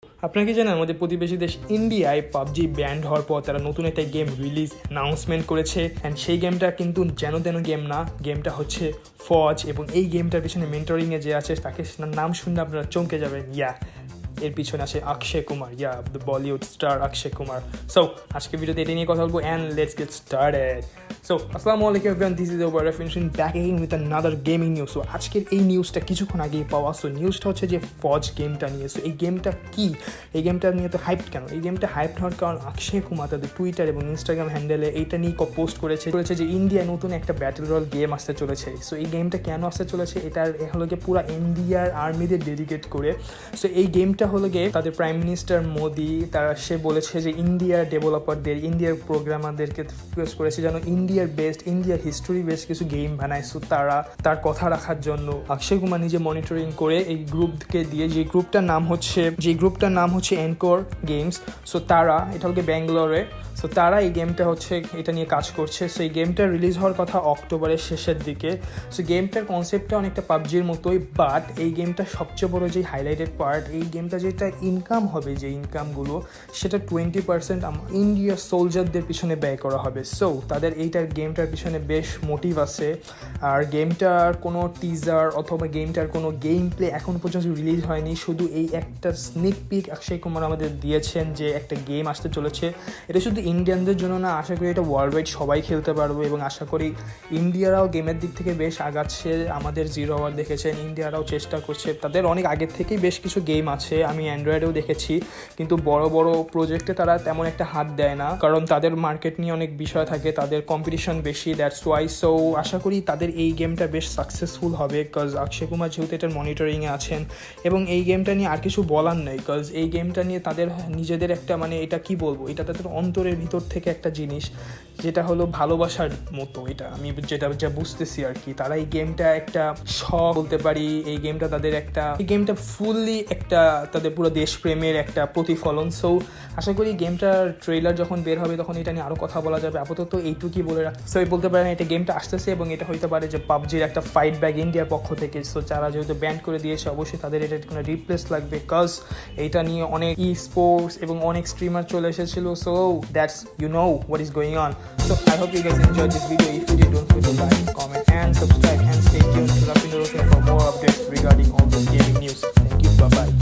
আপনারা কি জানেন আমাদের প্রতিবেশী দেশ ইন্ডিয়ায় পাবজি ব্যান্ড হওয়ার পর তারা নতুন একটা গেম রিলিজ অ্যানাউন্সমেন্ট করেছে অ্যান্ড সেই গেমটা কিন্তু যেন তেন গেম না, গেমটা হচ্ছে ফজ। এবং এই গেমটার পিছনে মেন্টরিংয়ে যে আছে তাকে নাম শুনলে আপনারা চমকে যাবেন। এর পিছনে আসে Akshay Kumar, the Bollywood star Akshay Kumar. So আজকে ভিডিওতে এটা নিয়ে কথা বলবো and let's get started. So আসসালামু আলাইকুম everyone, this is over referencing back again with another gaming news. So আজকের এই নিউজটা কিছুক্ষণ আগেই পাওয়া। সো নিউজটা হচ্ছে যে ফজ গেমটা নিয়ে। সো এই গেমটা কি, এই গেমটা নিয়ে তো হাইপ কেন? এই গেমটা হাইপ হওয়ার কারণ অক্ষয় কুমার তাদের টুইটার এবং ইনস্টাগ্রাম হ্যান্ডেলে এইটা নিয়ে পোস্ট করেছে যে ইন্ডিয়ায় নতুন একটা ব্যাটল রয়্যাল গেম আসতে চলেছে। সো এই গেমটা কেন আসতে চলেছে, এটার হলো গিয়ে পুরো ইন্ডিয়ার আর্মিদের ডেডিকেট করে। সো এই গেমটা হলো গিয়ে তাদের প্রাইম মিনিস্টার মোদি সে বলেছে যে ইন্ডিয়ার ডেভেলপারদের, ইন্ডিয়ার প্রোগ্রামারদেরকে রিকোয়েস্ট করেছে যেন ইন্ডিয়ার হিস্টোরি বেসড কিছু গেম বানায়। সো তারা তার কথা রাখার জন্য অক্ষয় কুমার নিজে মনিটরিং করে এই গ্রুপকে দিয়ে, যে গ্রুপটার নাম হচ্ছে এনকোর গেমস। সো তারা এটা হলো ব্যাঙ্গালোরে। সো তারা এই গেমটা এটা নিয়ে কাজ করছে। সো এই গেমটা রিলিজ হওয়ার কথা অক্টোবরের শেষের দিকে। সো গেমটার কনসেপ্টটা অনেকটা পাবজির মতোই, বাট এই গেমটার সবচেয়ে বড় যে হাইলাইটেড পার্ট, এই গেমটা যেটা ইনকাম হবে, যে ইনকামগুলো সেটা 20% ইন্ডিয়ার সোলজারদের পিছনে ব্যয় করা হবে। সো তাদের গেমটার পিছনে বেশ মোটিভ আছে। আর গেমটার কোনো টিজার অথবা গেমটার কোনো গেম প্লে এখন পর্যন্ত রিলিজ হয়নি। শুধু এই একটা স্নিক পিক অক্ষয় কুমার আমাদের দিয়েছেন যে একটা গেম আসতে চলেছে। এটা শুধু ইন্ডিয়ানদের জন্য না, আশা করি এটা ওয়ার্ল্ড ওয়াইড সবাই খেলতে পারবে এবং আশা করি ইন্ডিয়ারাও গেমের দিক থেকে বেশ আগাচ্ছে। আমাদের জিরো আওয়ার দেখেছেন, ইন্ডিয়ারাও চেষ্টা করছে। তাদের অনেক আগের থেকেই বেশ কিছু গেম আছে, আমি অ্যান্ড্রয়েডেও দেখেছি, কিন্তু বড় বড় প্রজেক্টে তারা তেমন একটা হাত দেয় না, কারণ তাদের মার্কেট নিয়ে অনেক বিষয় থাকে, তাদের কম্পিটিশন বেশি, দ্যাটস ওয়াই। সো আশা করি তাদের এই গেমটা বেশ সাকসেসফুল হবে, বিকজ অক্ষয় কুমার যেহেতু এটার মনিটরিংয়ে আছেন। এবং এই গেমটা নিয়ে আর কিছু বলার নেই, বিকজ এই গেমটা নিয়ে তাদের নিজেদের একটা এটা কি বলবো, এটা তাদের অন্তরের ভিতর থেকে একটা জিনিস যেটা হলো ভালোবাসার মতো। এটা আমি যা বুঝতেছি আর কি, তারা এই গেমটা একটা শখ বলতে পারি। এই গেমটা ফুললি একটা তাদের পুরো দেশপ্রেমের একটা প্রতিফলন। সো আশা করি গেমটার ট্রেলার যখন বের হবে তখন এটা নিয়ে আরও কথা বলা যাবে। আপাতত এইটুকুই বলে সো বলতে পারেন এটা গেমটা আসতেছে এবং এটা হইতে পারে যে পাবজির একটা ফাইট ব্যাক ইন্ডিয়ার পক্ষ থেকে। সো যারা যেহেতু ব্যান করে দিয়েছে অবশ্যই তাদের এটা কোনো রিপ্লেস লাগবে, বিকজ এইটা নিয়ে অনেক স্পোর্টস এবং অনেক স্ট্রিমার চলে এসেছিল। So that's what is going on. So I hope you guys enjoyed this video. If you did, don't forget to like, comment and subscribe and stay tuned to Rafinder for more updates regarding all this gaming news. Thank you, bye bye.